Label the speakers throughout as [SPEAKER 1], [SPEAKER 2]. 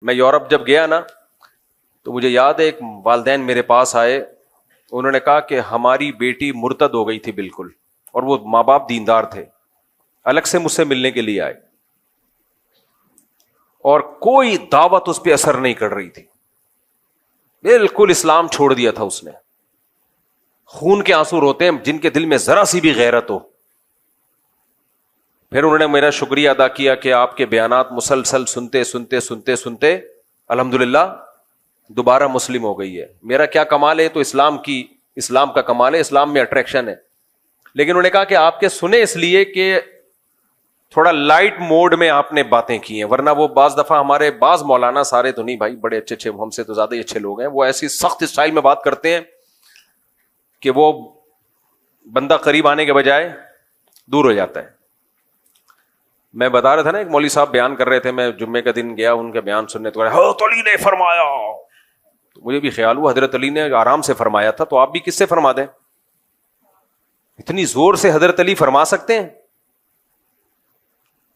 [SPEAKER 1] میں یورپ جب گیا نا تو مجھے یاد ہے ایک والدین میرے پاس آئے, انہوں نے کہا کہ ہماری بیٹی مرتد ہو گئی تھی بالکل, اور وہ ماں باپ دیندار تھے, الگ سے مجھ سے ملنے کے لیے آئے اور کوئی دعوت اس پہ اثر نہیں کر رہی تھی, بالکل اسلام چھوڑ دیا تھا اس نے. خون کے آنسو روتے ہیں جن کے دل میں ذرا سی بھی غیرت ہو. پھر انہوں نے میرا شکریہ ادا کیا کہ آپ کے بیانات مسلسل سنتے سنتے سنتے سنتے الحمدللہ دوبارہ مسلم ہو گئی ہے. میرا کیا کمال ہے, تو اسلام کا کمال ہے, اسلام میں اٹریکشن ہے. لیکن انہوں نے کہا کہ آپ کے سنے اس لیے کہ تھوڑا لائٹ موڈ میں آپ نے باتیں کی ہیں, ورنہ وہ بعض دفعہ ہمارے بعض مولانا, سارے تو نہیں بھائی, بڑے اچھے اچھے, ہم سے تو زیادہ ہی اچھے لوگ ہیں, وہ ایسی سخت اسٹائل میں بات کرتے ہیں کہ وہ بندہ قریب آنے کے بجائے دور ہو جاتا ہے. میں بتا رہا تھا نا, ایک مولوی صاحب بیان کر رہے تھے, میں جمعے کا دن گیا ان کا بیان سننے, تو حضرت علی نے فرمایا. تو مجھے بھی خیال ہوا حضرت علی نے آرام سے فرمایا تھا, تو آپ بھی کس سے فرما دیں, اتنی زور سے حضرت علی فرما سکتے ہیں؟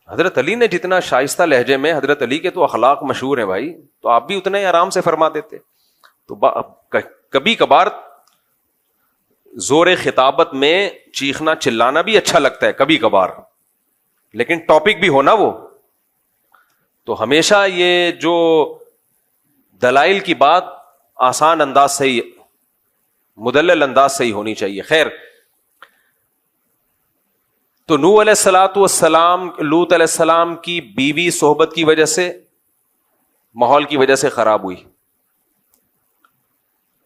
[SPEAKER 1] حضرت علی نے جتنا شائستہ لہجے میں, حضرت علی کے تو اخلاق مشہور ہیں بھائی, تو آپ بھی اتنا ہی آرام سے فرما دیتے. تو کبھی کبھار زور خطابت میں چیخنا چلانا بھی اچھا لگتا ہے کبھی کبھار, لیکن ٹاپک بھی ہونا وہ. تو ہمیشہ یہ جو دلائل کی بات آسان انداز سے ہی, مدلل انداز سے ہی ہونی چاہیے. خیر, تو نوح علیہ الصلوۃ والسلام, لوط علیہ السلام کی بیوی صحبت کی وجہ سے, ماحول کی وجہ سے خراب ہوئی.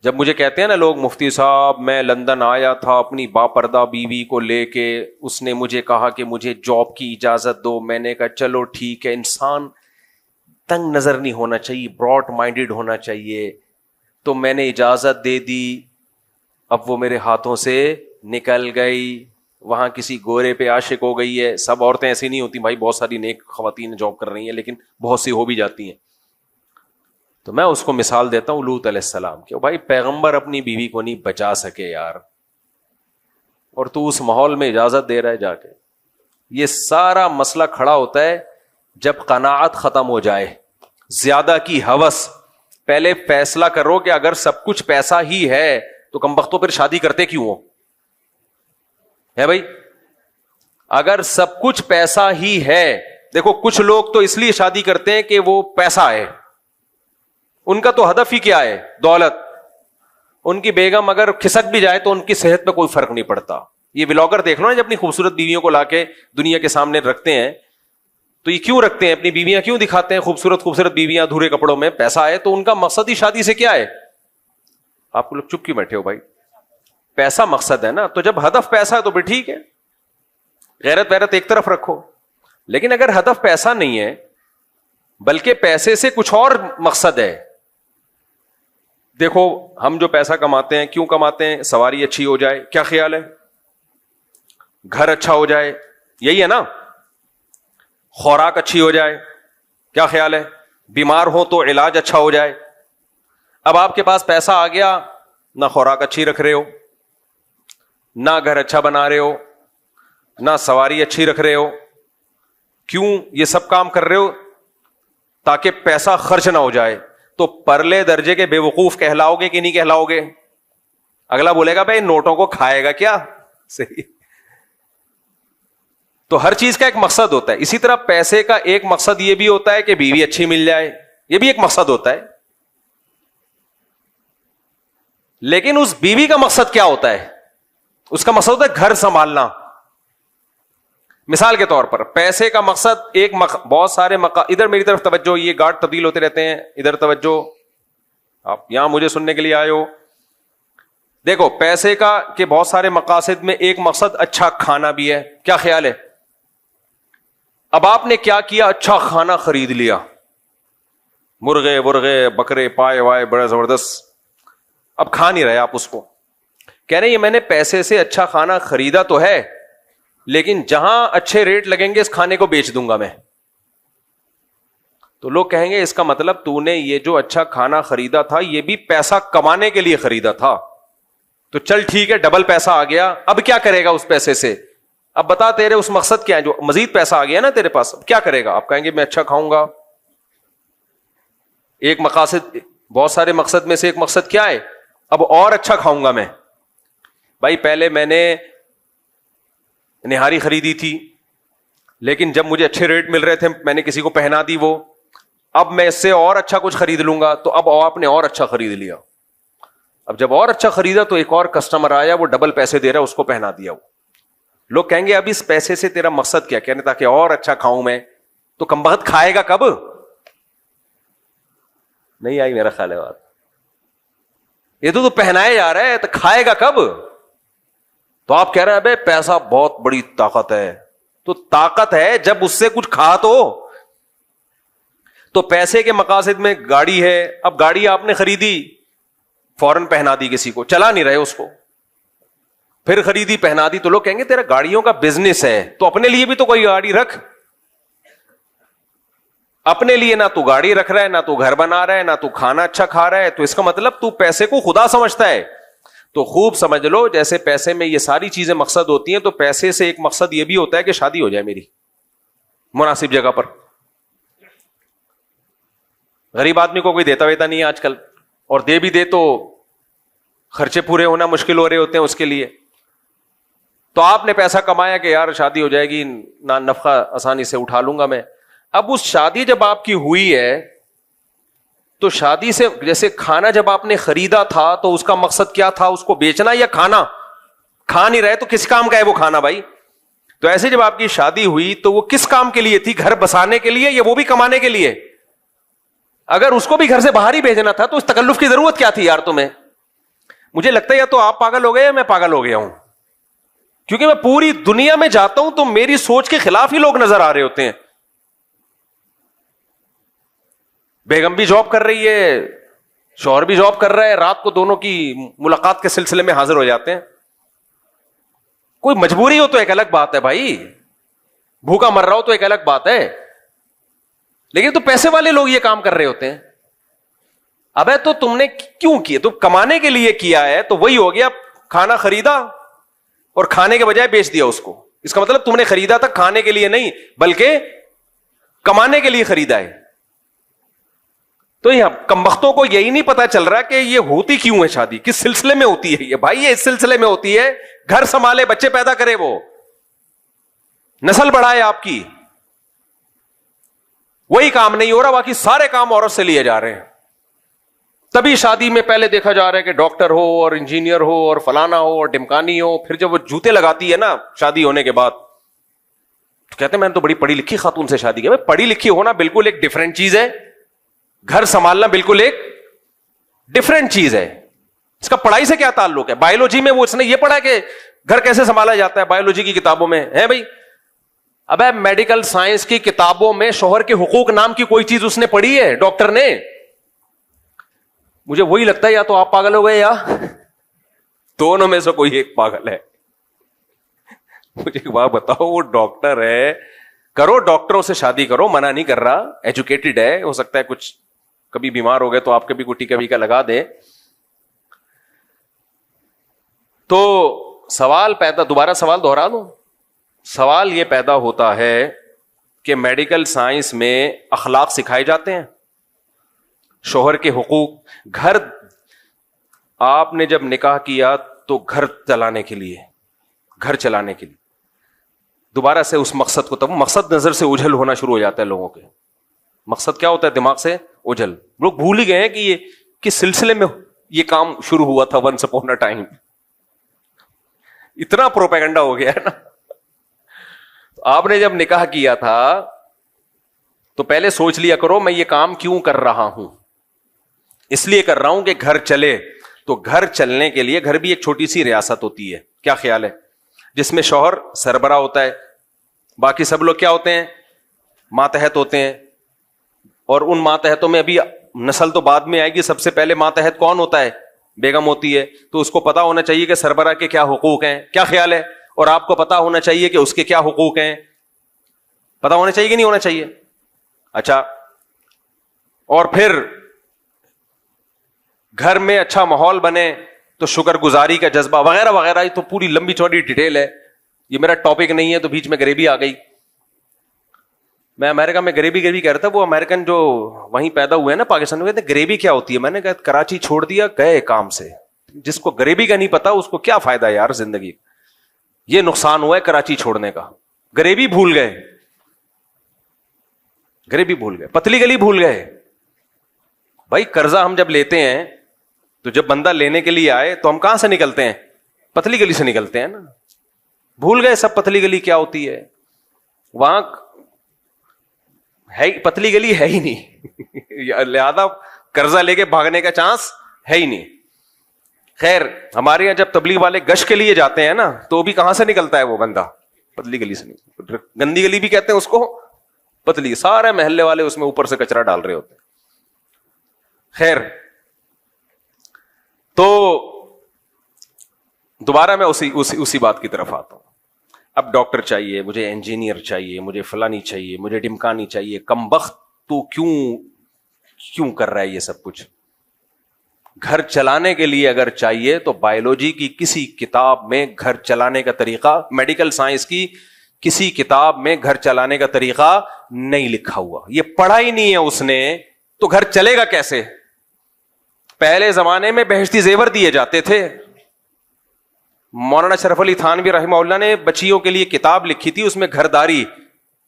[SPEAKER 1] جب مجھے کہتے ہیں نا لوگ, مفتی صاحب میں لندن آیا تھا اپنی باپردہ بیوی کو لے کے, اس نے مجھے کہا کہ مجھے جاب کی اجازت دو, میں نے کہا چلو ٹھیک ہے. انسان تنگ نظر نہیں ہونا چاہیے, براڈ مائنڈیڈ ہونا چاہیے. تو میں نے اجازت دے دی, اب وہ میرے ہاتھوں سے نکل گئی, وہاں کسی گورے پہ عاشق ہو گئی ہے. سب عورتیں ایسی نہیں ہوتی بھائی, بہت ساری نیک خواتین جاب کر رہی ہیں, لیکن بہت سی ہو بھی جاتی ہیں. تو میں اس کو مثال دیتا ہوں لوط علیہ السلام کہ بھائی پیغمبر اپنی بیوی کو نہیں بچا سکے یار, اور تو اس ماحول میں اجازت دے رہا ہے جا کے. یہ سارا مسئلہ کھڑا ہوتا ہے جب قناعت ختم ہو جائے, زیادہ کی ہوس. پہلے فیصلہ کرو کہ اگر سب کچھ پیسہ ہی ہے تو کمبختوں پھر شادی کرتے کیوں ہو, ہے بھائی؟ اگر سب کچھ پیسہ ہی ہے, دیکھو کچھ لوگ تو اس لیے شادی کرتے ہیں کہ وہ پیسہ ہے, ان کا تو ہدف ہی کیا ہے, دولت. ان کی بیگم اگر کھسک بھی جائے تو ان کی صحت پہ کوئی فرق نہیں پڑتا. یہ ولاگر دیکھ لو نا, جب اپنی خوبصورت بیویوں کو لا کے دنیا کے سامنے رکھتے ہیں, تو یہ کیوں رکھتے ہیں, اپنی بیویاں کیوں دکھاتے ہیں خوبصورت خوبصورت بیویاں ادھورے کپڑوں میں؟ پیسہ ہے. تو ان کا مقصد ہی شادی سے کیا ہے؟ آپ لوگ چپ کیوں بیٹھے ہو بھائی؟ پیسہ مقصد ہے نا. تو جب ہدف پیسہ ہے تو پھر ٹھیک ہے, غیرت ویرت ایک طرف رکھو. لیکن اگر ہدف پیسہ نہیں ہے بلکہ پیسے سے کچھ اور مقصد ہے, دیکھو ہم جو پیسہ کماتے ہیں کیوں کماتے ہیں؟ سواری اچھی ہو جائے, کیا خیال ہے؟ گھر اچھا ہو جائے, یہی ہے نا. خوراک اچھی ہو جائے, کیا خیال ہے؟ بیمار ہو تو علاج اچھا ہو جائے. اب آپ کے پاس پیسہ آ گیا, نہ خوراک اچھی رکھ رہے ہو, نہ گھر اچھا بنا رہے ہو, نہ سواری اچھی رکھ رہے ہو. کیوں یہ سب کام کر رہے ہو؟ تاکہ پیسہ خرچ نہ ہو جائے. تو پرلے درجے کے بے وقوف کہلاؤ گے کہ نہیں کہلاؤ گے؟ اگلا بولے گا بھائی نوٹوں کو کھائے گا کیا. صحیح. تو ہر چیز کا ایک مقصد ہوتا ہے. اسی طرح پیسے کا ایک مقصد یہ بھی ہوتا ہے کہ بیوی اچھی مل جائے, یہ بھی ایک مقصد ہوتا ہے. لیکن اس بیوی کا مقصد کیا ہوتا ہے؟ اس کا مقصد ہوتا ہے گھر سنبھالنا. مثال کے طور پر پیسے کا مقصد ایک بہت سارے ادھر میری طرف توجہ, یہ گارڈ تبدیل ہوتے رہتے ہیں, ادھر توجہ, آپ یہاں مجھے سننے کے لیے آئے ہو. دیکھو پیسے کا کہ بہت سارے مقاصد میں ایک مقصد اچھا کھانا بھی ہے, کیا خیال ہے؟ اب آپ نے کیا کیا, اچھا کھانا خرید لیا, مرغے ورغے بکرے پائے وائے بڑا زبردست. اب کھا نہیں رہے آپ اس کو, کہہ رہے ہیں یہ میں نے پیسے سے اچھا کھانا خریدا تو ہے, لیکن جہاں اچھے ریٹ لگیں گے اس کھانے کو بیچ دوں گا میں. تو لوگ کہیں گے اس کا مطلب تو نے یہ جو اچھا کھانا خریدا تھا یہ بھی پیسہ کمانے کے لیے خریدا تھا, تو چل ٹھیک ہے ڈبل پیسہ آ گیا, اب کیا کرے گا اس پیسے سے؟ اب بتا تیرے اس مقصد کیا ہے؟ جو مزید پیسہ آ گیا نا تیرے پاس, اب کیا کرے گا؟ آپ کہیں گے میں اچھا کھاؤں گا. ایک مقاصد, بہت سارے مقصد میں سے ایک مقصد کیا ہے؟ اب اور اچھا کھاؤں گا میں. بھائی پہلے میں نے نہاری خریدی تھی, لیکن جب مجھے اچھے ریٹ مل رہے تھے میں نے کسی کو پہنا دی وہ, اب میں اس سے اور اچھا کچھ خرید لوں گا. تو اب آپ نے اور اچھا خرید لیا. اب جب اور اچھا خریدا تو ایک اور کسٹمر آیا, وہ ڈبل پیسے دے رہا ہے, اس کو پہنا دیا. وہ لوگ کہیں گے اب اس پیسے سے تیرا مقصد کیا؟ کہنے تاکہ اور اچھا کھاؤں میں. تو کمبخت کھائے گا کب؟ نہیں آئی میرا خیال ہے بات. یہ تو پہنائے جا رہا ہے, تو کھائے گا کب؟ تو آپ کہہ رہے ہیں بھائی پیسہ بہت بڑی طاقت ہے. تو طاقت ہے جب اس سے کچھ کھا تو پیسے کے مقاصد میں گاڑی ہے, اب گاڑی آپ نے خریدی, فوراً پہنا دی کسی کو, چلا نہیں رہے اس کو, پھر خریدی پہنا دی, تو لوگ کہیں گے تیرا گاڑیوں کا بزنس ہے, تو اپنے لیے بھی تو کوئی گاڑی رکھ. اپنے لیے نہ تو گاڑی رکھ رہا ہے, نہ تو گھر بنا رہا ہے, نہ تو کھانا اچھا کھا رہا ہے, تو اس کا مطلب تو پیسے کو خدا سمجھتا ہے. تو خوب سمجھ لو, جیسے پیسے میں یہ ساری چیزیں مقصد ہوتی ہیں, تو پیسے سے ایک مقصد یہ بھی ہوتا ہے کہ شادی ہو جائے میری مناسب جگہ پر. غریب آدمی کو کوئی دیتا ویتا نہیں ہے آج کل, اور دے بھی دے تو خرچے پورے ہونا مشکل ہو رہے ہوتے ہیں اس کے لیے. تو آپ نے پیسہ کمایا کہ یار شادی ہو جائے گی, نفقہ آسانی سے اٹھا لوں گا میں. اب اس شادی جب آپ کی ہوئی ہے, تو شادی سے جیسے کھانا جب آپ نے خریدا تھا تو اس کا مقصد کیا تھا؟ اس کو بیچنا یا کھانا؟ کھا نہیں رہے تو کس کام کا ہے وہ کھانا بھائی؟ تو ایسے جب آپ کی شادی ہوئی تو وہ کس کام کے لیے تھی؟ گھر بسانے کے لیے یا وہ بھی کمانے کے لیے؟ اگر اس کو بھی گھر سے باہر ہی بھیجنا تھا تو اس تکلف کی ضرورت کیا تھی یار تمہیں؟ مجھے لگتا ہے یا تو آپ پاگل ہو گئے یا میں پاگل ہو گیا ہوں, کیونکہ میں پوری دنیا میں جاتا ہوں تو میری سوچ کے خلاف ہی لوگ نظر آ رہے ہوتے ہیں. بیگم بھی جاب کر رہی ہے, شوہر بھی جاب کر رہا ہے, رات کو دونوں کی ملاقات کے سلسلے میں حاضر ہو جاتے ہیں. کوئی مجبوری ہو تو ایک الگ بات ہے بھائی, بھوکا مر رہا ہو تو ایک الگ بات ہے, لیکن تو پیسے والے لوگ یہ کام کر رہے ہوتے ہیں. ابے تو تم نے کیوں کیا؟ تو کمانے کے لیے کیا ہے, تو وہی ہو گیا, کھانا خریدا اور کھانے کے بجائے بیچ دیا اس کو. اس کا مطلب تم نے خریدا تھا کھانے کے لیے نہیں بلکہ کمانے کے لیے خریدا ہے. تو یہ کمبختوں کو یہی نہیں پتا چل رہا کہ یہ ہوتی کیوں ہے شادی, کس سلسلے میں ہوتی ہے یہ. بھائی یہ اس سلسلے میں ہوتی ہے گھر سنبھالے, بچے پیدا کرے, وہ نسل بڑھائے آپ کی. وہی کام نہیں ہو رہا, باقی سارے کام عورت سے لیے جا رہے ہیں. تبھی شادی میں پہلے دیکھا جا رہا ہے کہ ڈاکٹر ہو اور انجینئر ہو اور فلانا ہو اور ڈمکانی ہو. پھر جب وہ جوتے لگاتی ہے نا شادی ہونے کے بعد, تو کہتے ہیں میں نے تو بڑی پڑھی لکھی خاتون سے شادی کی. پڑھی لکھی ہونا بالکل ایک ڈفرینٹ چیز ہے, گھر سنبھالنا بالکل ایک ڈفرینٹ چیز ہے. اس کا پڑھائی سے کیا تعلق ہے؟ بایولوجی میں وہ اس نے یہ پڑھا کہ گھر کیسے سنبھالا جاتا ہے, بایولوجی کی کتابوں میں ہے بھائی. اب میڈیکل سائنس کی کتابوں میں شوہر کے حقوق نام کی کوئی چیز اس نے پڑھی ہے ڈاکٹر نے؟ مجھے وہی لگتا ہے یا تو آپ پاگل ہو گئے یا دونوں میں سے کوئی ایک پاگل ہے. مجھے ایک بات بتاؤ, وہ ڈاکٹر ہے, کرو ڈاکٹروں سے شادی کرو, منع نہیں کر رہا, ایجوکیٹڈ ہے, ہو سکتا ہے کچھ کبھی بیمار ہو گئے تو آپ کبھی کوئی کبھی کا لگا دیں. تو سوال پیدا, دوبارہ سوال دوہرا دوں, سوال یہ پیدا ہوتا ہے کہ میڈیکل سائنس میں اخلاق سکھائے جاتے ہیں, شوہر کے حقوق. گھر آپ نے جب نکاح کیا تو گھر چلانے کے لیے, دوبارہ سے اس مقصد کو, تب مقصد نظر سے اجھل ہونا شروع ہو جاتا ہے لوگوں کے. مقصد کیا ہوتا ہے؟ دماغ سے اجھل. لوگ بھول ہی گئے ہیں کہ یہ کس سلسلے میں یہ کام شروع ہوا تھا. ونس اپون اے ٹائم اتنا پروپیگنڈا ہو گیا ہے نا. آپ نے جب نکاح کیا تھا تو پہلے سوچ لیا کرو میں یہ کام کیوں کر رہا ہوں. اس لیے کر رہا ہوں کہ گھر چلے. تو گھر چلنے کے لیے, گھر بھی ایک چھوٹی سی ریاست ہوتی ہے, کیا خیال ہے, جس میں شوہر سربراہ ہوتا ہے, باقی سب لوگ کیا ہوتے ہیں؟ ماتحت ہوتے ہیں. اور ان ماتحتوں میں ابھی نسل تو بعد میں آئے گی, سب سے پہلے ماتحت کون ہوتا ہے؟ بیگم ہوتی ہے. تو اس کو پتا ہونا چاہیے کہ سربراہ کے کیا حقوق ہیں. کیا خیال ہے؟ اور آپ کو پتا ہونا چاہیے کہ اس کے کیا حقوق ہیں. پتا ہونا چاہیے کہ نہیں ہونا چاہیے؟ اچھا, اور پھر گھر میں اچھا ماحول بنے تو شکر گزاری کا جذبہ وغیرہ وغیرہ. یہ تو پوری لمبی چوڑی ڈیٹیل ہے, یہ میرا ٹاپک نہیں ہے, تو بیچ میں غریبی آ گئی. میں امریکہ میں گریوی کہہ رہا تھا, وہ امریکن جو وہیں پیدا ہوئے ہیں نا پاکستان میں, کہتے ہیں گریوی کیا ہوتی ہے. میں نے کہا کراچی چھوڑ دیا, گئے کام سے. جس کو گریوی کا نہیں پتا اس کو کیا فائدہ یار زندگی. یہ نقصان ہوا ہے کراچی چھوڑنے کا. گریوی بھول گئے, گریوی بھول گئے, پتلی گلی بھول گئے. بھائی قرضہ ہم جب لیتے ہیں تو جب بندہ لینے کے لیے آئے تو ہم کہاں سے نکلتے ہیں؟ پتلی گلی سے نکلتے ہیں نا. بھول گئے سب پتلی گلی کیا ہوتی ہے. وہاں ہے پتلی گلی ہے ہی نہیں, لہذا قرضہ لے کے بھاگنے کا چانس ہے ہی نہیں. خیر ہمارے یہاں جب تبلیغ والے گشت کے لیے جاتے ہیں نا تو بھی کہاں سے نکلتا ہے وہ بندہ؟ پتلی گلی سے. گندی گلی بھی کہتے ہیں اس کو, پتلی. سارے محلے والے اس میں اوپر سے کچرا ڈال رہے ہوتے ہیں. خیر تو دوبارہ میں اسی بات کی طرف آتا ہوں. اب ڈاکٹر چاہیے, مجھے انجینئر چاہیے, مجھے فلانی چاہیے, مجھے ڈمکانی چاہیے. کمبخت تو کیوں کر رہا ہے یہ سب کچھ؟ گھر چلانے کے لیے اگر چاہیے تو بایولوجی کی کسی کتاب میں گھر چلانے کا طریقہ, میڈیکل سائنس کی کسی کتاب میں گھر چلانے کا طریقہ نہیں لکھا ہوا. یہ پڑھا ہی نہیں ہے اس نے, تو گھر چلے گا کیسے؟ پہلے زمانے میں بہشتی زیور دیے جاتے تھے. مولانا شرف علی تھانوی رحمہ اللہ نے بچیوں کے لیے کتاب لکھی تھی, اس میں گھرداری,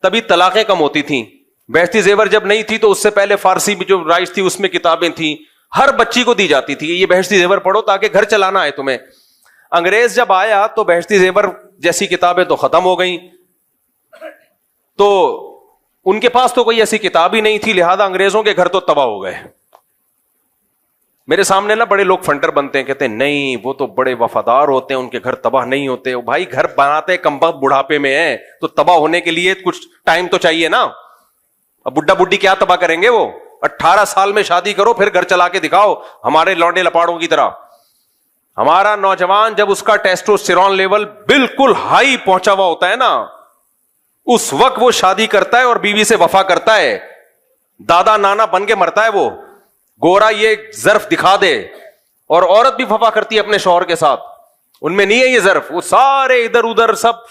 [SPEAKER 1] تبھی طلاقیں کم ہوتی تھیں. بہشتی زیور جب نہیں تھی تو اس سے پہلے فارسی بھی جو رائج تھی اس میں کتابیں تھیں, ہر بچی کو دی جاتی تھی یہ بہشتی زیور پڑھو تاکہ گھر چلانا ہے تمہیں. انگریز جب آیا تو بہشتی زیور جیسی کتابیں تو ختم ہو گئیں, تو ان کے پاس تو کوئی ایسی کتاب ہی نہیں تھی, لہذا انگریزوں کے گھر تو تباہ ہو گئے. میرے سامنے نا بڑے لوگ فنٹر بنتے ہیں, کہتے ہیں نہیں وہ تو بڑے وفادار ہوتے ہیں, ان کے گھر تباہ نہیں ہوتے. بھائی گھر بناتے کمبخت بڑھاپے میں ہیں, تو تباہ ہونے کے لیے کچھ ٹائم تو چاہیے نا. اب بڈھا بڈھی کیا تباہ کریں گے؟ وہ 18 سال میں شادی کرو پھر گھر چلا کے دکھاؤ ہمارے لونڈے لپاڑوں کی طرح. ہمارا نوجوان جب اس کا ٹیسٹوسٹیرون لیول بالکل ہائی پہنچا ہوا ہوتا ہے نا, اس وقت وہ شادی کرتا ہے اور بیوی سے وفا کرتا ہے. دادا نانا بن کے مرتا ہے وہ, گورا یہ ظرف دکھا دے. اور عورت بھی وفا کرتی ہے اپنے شوہر کے ساتھ, ان میں نہیں ہے یہ ظرف. وہ سارے ادھر ادھر سب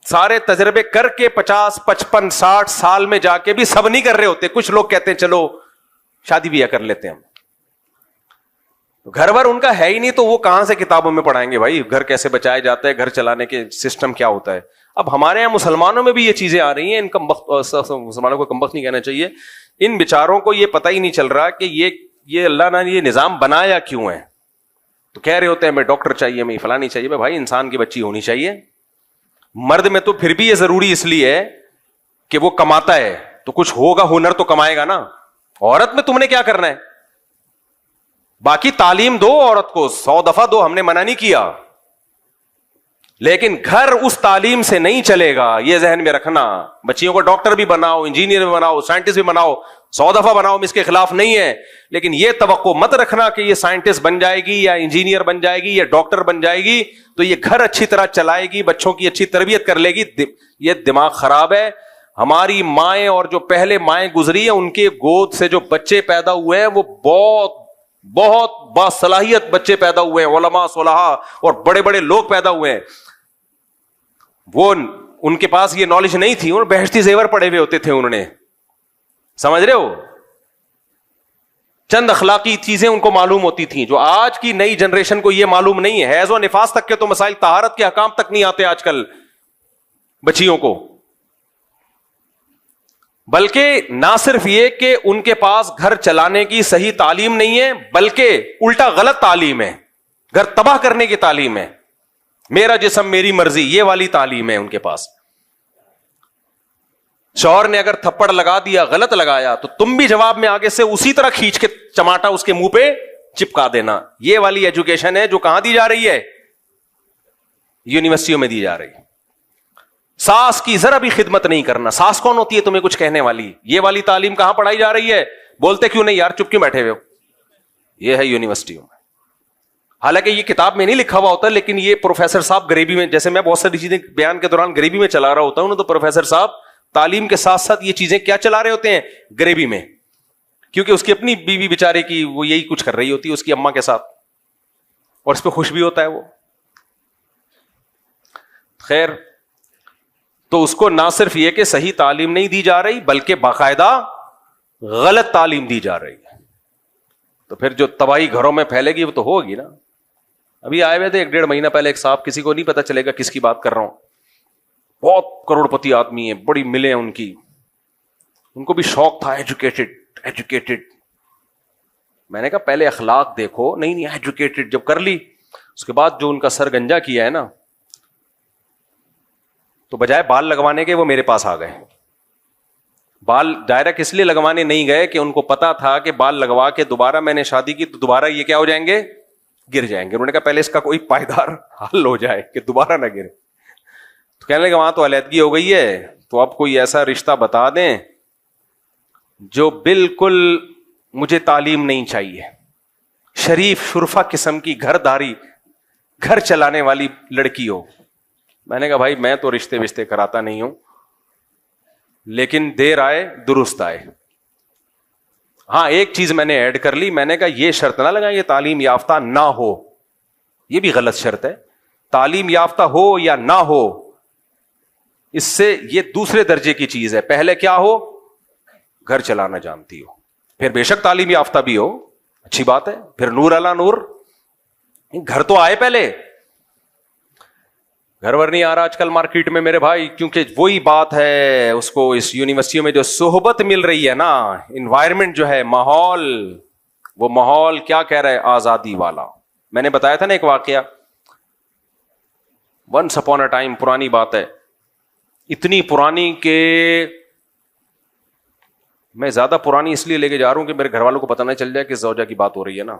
[SPEAKER 1] سارے تجربے کر کے 50 55 60 سال میں جا کے بھی سب نہیں کر رہے ہوتے. کچھ لوگ کہتے ہیں چلو شادی بھی کر لیتے ہیں ہم. گھر بھر ان کا ہے ہی نہیں, تو وہ کہاں سے کتابوں میں پڑھائیں گے بھائی گھر کیسے بچایا جاتا ہے, گھر چلانے کے سسٹم کیا ہوتا ہے. اب ہمارے یہاں مسلمانوں میں بھی یہ چیزیں آ رہی ہیں. ان مسلمانوں کو کمبخت نہیں کہنا چاہیے. ان بیچاروں کو یہ پتہ ہی نہیں چل رہا کہ یہ اللہ نے یہ نظام بنایا کیوں ہے. تو کہہ رہے ہوتے ہیں ہمیں ڈاکٹر چاہیے, ہمیں فلانی چاہیے. بھائی انسان کی بچی ہونی چاہیے. مرد میں تو پھر بھی یہ ضروری اس لیے ہے کہ وہ کماتا ہے, تو کچھ ہوگا, ہنر تو کمائے گا نا. عورت میں تم نے کیا کرنا ہے؟ باقی تعلیم دو عورت کو, 100 دفعہ دو, ہم نے منع نہیں کیا, لیکن گھر اس تعلیم سے نہیں چلے گا. یہ ذہن میں رکھنا. بچیوں کو ڈاکٹر بھی بناؤ, انجینئر بھی بناؤ, سائنٹسٹ بھی بناؤ, 100 دفعہ بناؤ, ہم اس کے خلاف نہیں ہے. لیکن یہ توقع مت رکھنا کہ یہ سائنٹسٹ بن جائے گی یا انجینئر بن جائے گی یا ڈاکٹر بن جائے گی تو یہ گھر اچھی طرح چلائے گی, بچوں کی اچھی تربیت کر لے گی. یہ دماغ خراب ہے. ہماری مائیں اور جو پہلے مائیں گزری ہیں ان کے گود سے جو بچے پیدا ہوئے ہیں وہ بہت بہت باصلاحیت بچے پیدا ہوئے ہیں, علماء صلحاء اور بڑے بڑے لوگ پیدا ہوئے ہیں. وہ ان کے پاس یہ نالج نہیں تھی, انہوں بہشتی زیور پڑے ہوئے ہوتے تھے. انہوں نے, سمجھ رہے ہو, چند اخلاقی چیزیں ان کو معلوم ہوتی تھیں جو آج کی نئی جنریشن کو یہ معلوم نہیں ہے. حیض و نفاس تک کے تو مسائل, طہارت کے احکام تک نہیں آتے آج کل بچیوں کو. بلکہ نہ صرف یہ کہ ان کے پاس گھر چلانے کی صحیح تعلیم نہیں ہے, بلکہ الٹا غلط تعلیم ہے, گھر تباہ کرنے کی تعلیم ہے. میرا جسم میری مرضی, یہ والی تعلیم ہے ان کے پاس. شوہر نے اگر تھپڑ لگا دیا, غلط لگایا, تو تم بھی جواب میں آگے سے اسی طرح کھینچ کے چماٹا اس کے منہ پہ چپکا دینا. یہ والی ایجوکیشن ہے جو کہاں دی جا رہی ہے؟ یونیورسٹیوں میں دی جا رہی ہے. ساس کی ذرا بھی خدمت نہیں کرنا. ساس کون ہوتی ہے تمہیں کچھ کہنے والی؟ یہ والی تعلیم کہاں پڑھائی جا رہی ہے؟ بولتے کیوں نہیں یار, چپ کیوں بیٹھے ہوئے ہو؟ یہ ہے یونیورسٹیوں میں. حالانکہ یہ کتاب میں نہیں لکھا ہوا ہوتا, لیکن یہ پروفیسر صاحب غریبی میں, جیسے میں بہت ساری چیزیں بیان کے دوران غریبی میں چلا رہا ہوتا ہوں, تو پروفیسر صاحب تعلیم کے ساتھ ساتھ یہ چیزیں کیا چلا رہے ہوتے ہیں؟ غریبی میں. کیونکہ اس کی اپنی بیوی بیچارے کی وہ یہی کچھ کر رہی ہوتی ہے اس کی اماں کے ساتھ, اور اس پہ خوش بھی ہوتا ہے وہ. خیر, تو اس کو نہ صرف یہ کہ صحیح تعلیم نہیں دی جا رہی بلکہ باقاعدہ غلط تعلیم دی جا رہی ہے. تو پھر جو تباہی گھروں میں پھیلے گی وہ تو ہوگی نا. ابھی آئے ہوئے تھے 1.5 مہینہ پہلے ایک صاحب, کسی کو نہیں پتا چلے گا کس کی بات کر رہا ہوں, بہت کروڑ پتی آدمی ہیں, بڑی ملیں ان کی, ان کو بھی شوق تھا ایجوکیٹڈ. میں نے کہا پہلے اخلاق دیکھو. نہیں ایجوکیٹڈ جب کر لی, اس کے بعد جو ان کا سر گنجا کیا ہے نا, تو بجائے بال لگوانے کے وہ میرے پاس آ گئے. بال دائرہ کس لیے لگوانے نہیں گئے کہ ان کو پتا تھا کہ بال لگوا کے دوبارہ میں نے شادی کی تو دوبارہ یہ کیا ہو جائیں گے, گر جائیں گے. انہوں نے کہا پہلے اس کا کوئی پائیدار حل ہو جائے کہ دوبارہ نہ گرے. تو کہنے لگے وہاں تو علیحدگی ہو گئی ہے, تو اب کوئی ایسا رشتہ بتا دیں جو بالکل مجھے تعلیم نہیں چاہیے, شریف شرفا قسم کی گھر چلانے والی لڑکی ہو. میں نے کہا بھائی میں تو رشتے کراتا نہیں ہوں, لیکن دیر آئے درست آئے. ہاں ایک چیز میں نے ایڈ کر لی, میں نے کہا یہ شرط نہ لگائیں یہ تعلیم یافتہ نہ ہو, یہ بھی غلط شرط ہے. تعلیم یافتہ ہو یا نہ ہو, اس سے یہ دوسرے درجے کی چیز ہے. پہلے کیا ہو, گھر چلانا جانتی ہو, پھر بے شک تعلیم یافتہ بھی ہو, اچھی بات ہے, پھر نور علی نور. گھر تو آئے پہلے, گھر ور نہیں آ رہا آج کل مارکیٹ میں میرے بھائی, کیونکہ وہی بات ہے, اس کو اس یونیورسٹیوں میں جو صحبت مل رہی ہے نا, انوائرمنٹ جو ہے, ماحول, وہ ماحول کیا کہہ رہا ہے, آزادی والا. میں نے بتایا تھا نا ایک واقعہ, ونس اپون اے ٹائم, پرانی بات ہے, اتنی پرانی کہ میں زیادہ پرانی اس لیے لے کے جا رہا ہوں کہ میرے گھر والوں کو پتہ نہ چل جائے کہ زوجہ کی بات ہو رہی ہے نا.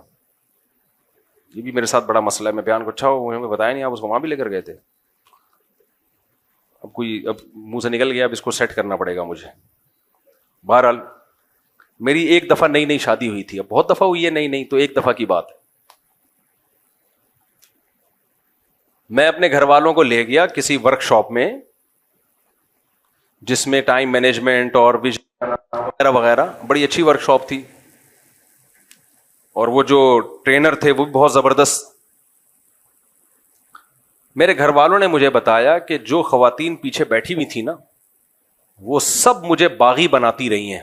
[SPEAKER 1] یہ بھی میرے ساتھ بڑا مسئلہ ہے, میں بیان کو اچھا ہو بتایا نہیں, آپ اس کو وہاں بھی لے کر گئے تھے. اب منہ سے نکل گیا, اب اس کو سیٹ کرنا پڑے گا مجھے. بہرحال میری ایک دفعہ نئی شادی ہوئی تھی, اب بہت دفعہ ہوئی ہے نہیں تو ایک دفعہ کی بات ہے. میں اپنے گھر والوں کو لے گیا کسی ورک شاپ میں جس میں ٹائم مینجمنٹ اور وغیرہ وغیرہ, بڑی اچھی ورک شاپ تھی, اور وہ جو ٹرینر تھے وہ بھی بہت زبردست. میرے گھر والوں نے مجھے بتایا کہ جو خواتین پیچھے بیٹھی ہوئی تھی نا, وہ سب مجھے باغی بناتی رہی ہیں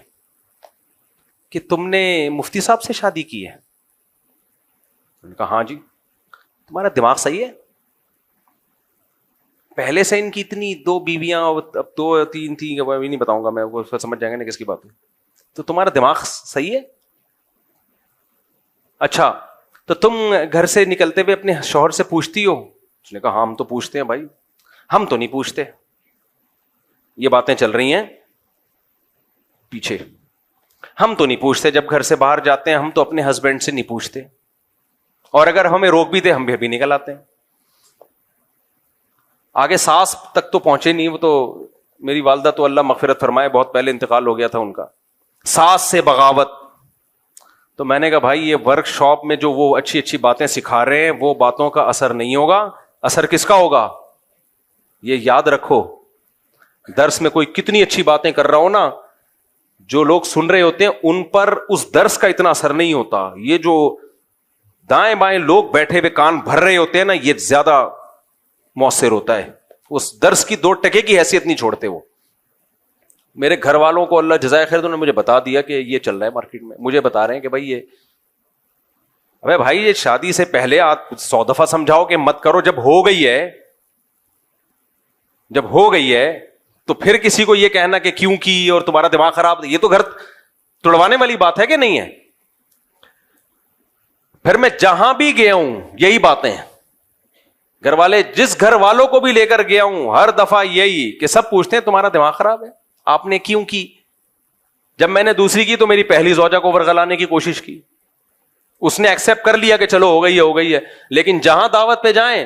[SPEAKER 1] کہ تم نے مفتی صاحب سے شادی کی ہے. میں نے کہا ہاں جی. تمہارا دماغ صحیح ہے, پہلے سے ان کی اتنی 2 بیویاں, اب 2-3 تھی, ابھی نہیں بتاؤں گا میں, وہ سمجھ جائیں گے نا کس کی بات ہے. تو تمہارا دماغ صحیح ہے. اچھا تو تم گھر سے نکلتے ہوئے اپنے شوہر سے پوچھتی ہو؟ اس نے کہا ہاں ہم تو پوچھتے ہیں بھائی. ہم تو نہیں پوچھتے. یہ باتیں چل رہی ہیں پیچھے, ہم تو نہیں پوچھتے. جب گھر سے باہر جاتے ہیں ہم تو اپنے ہسبینڈ سے نہیں پوچھتے, اور اگر ہمیں روک بھی دے ہم بھی نکل آتے ہیں. آگے ساس تک تو پہنچے نہیں, وہ تو میری والدہ تو اللہ مغفرت فرمائے بہت پہلے انتقال ہو گیا تھا ان کا. ساس سے بغاوت. تو میں نے کہا بھائی یہ ورک شاپ میں جو وہ اچھی باتیں سکھا رہے ہیں وہ باتوں کا اثر نہیں ہوگا. اثر کس کا ہوگا یہ یاد رکھو. درس میں کوئی کتنی اچھی باتیں کر رہا ہو نا, جو لوگ سن رہے ہوتے ہیں ان پر اس درس کا اتنا اثر نہیں ہوتا. یہ جو دائیں بائیں لوگ بیٹھے ہوئے کان بھر رہے ہوتے ہیں نا, یہ زیادہ مؤثر ہوتا ہے. اس درس کی 2 ٹکے کی حیثیت نہیں چھوڑتے وہ. میرے گھر والوں کو اللہ جزائے خیر, انہوں نے مجھے بتا دیا کہ یہ چل رہا ہے مارکیٹ میں. مجھے بتا رہے ہیں کہ بھائی یہ, ابے بھائی یہ شادی سے پہلے آپ 100 دفعہ سمجھاؤ کہ مت کرو. جب ہو گئی ہے تو پھر کسی کو یہ کہنا کہ کیوں کی اور تمہارا دماغ خراب, یہ تو گھر توڑوانے والی بات ہے کہ نہیں ہے. پھر میں جہاں بھی گیا ہوں یہی باتیں, گھر والے جس گھر والوں کو بھی لے کر گیا ہوں ہر دفعہ یہی کہ سب پوچھتے ہیں تمہارا دماغ خراب ہے, آپ نے کیوں کی. جب میں نے دوسری کی تو میری پہلی زوجہ کو ورغلانے کی کوشش کی, اس نے ایکسپٹ کر لیا کہ چلو ہو گئی ہے. لیکن جہاں دعوت پہ جائیں,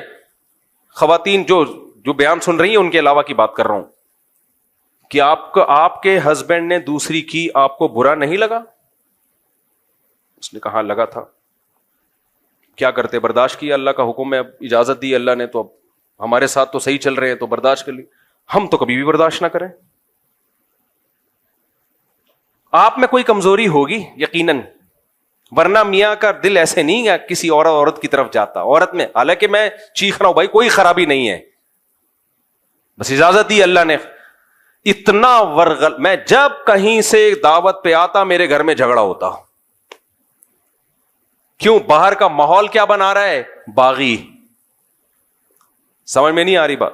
[SPEAKER 1] خواتین جو بیان سن رہی ہیں ان کے علاوہ کی بات کر رہا ہوں, کہ آپ کے ہسبینڈ نے دوسری کی, آپ کو برا نہیں لگا؟ اس نے کہا لگا تھا. کیا کرتے, برداشت کیا, اللہ کا حکم ہے, اب اجازت دی اللہ نے, تو اب ہمارے ساتھ تو صحیح چل رہے ہیں تو برداشت کر لی. ہم تو کبھی بھی برداشت نہ کریں. آپ میں کوئی کمزوری ہوگی یقیناً, ورنہ میاں کا دل ایسے نہیں ہے کسی عورت کی طرف جاتا. عورت میں حالانکہ میں چیخ رہا ہوں بھائی کوئی خرابی نہیں ہے, بس اجازت دی اللہ نے. اتنا ورغل. میں جب کہیں سے دعوت پہ آتا میرے گھر میں جھگڑا ہوتا. کیوں؟ باہر کا ماحول کیا بنا رہا ہے؟ باغی. سمجھ میں نہیں آ رہی بات؟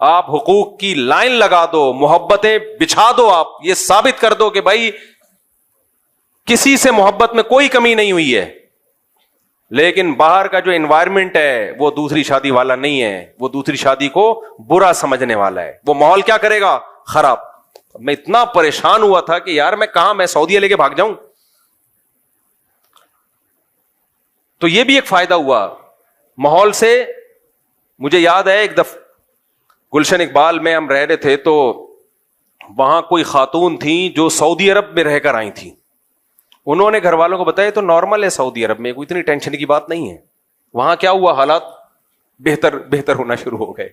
[SPEAKER 1] آپ حقوق کی لائن لگا دو, محبتیں بچھا دو, آپ یہ ثابت کر دو کہ بھائی کسی سے محبت میں کوئی کمی نہیں ہوئی ہے, لیکن باہر کا جو انوائرمنٹ ہے وہ دوسری شادی والا نہیں ہے, وہ دوسری شادی کو برا سمجھنے والا ہے. وہ ماحول کیا کرے گا؟ خراب. میں اتنا پریشان ہوا تھا کہ یار میں کہاں, میں سعودیہ لے کے بھاگ جاؤں. تو یہ بھی ایک فائدہ ہوا ماحول سے. مجھے یاد ہے ایک دفعہ گلشن اقبال میں ہم رہ رہے تھے, تو وہاں کوئی خاتون تھیں جو سعودی عرب میں رہ کر آئی تھیں. انہوں نے گھر والوں کو بتایا تو نارمل ہے سعودی عرب میں, کوئی اتنی ٹینشن کی بات نہیں ہے. وہاں کیا ہوا؟ حالات بہتر ہونا شروع ہو گئے.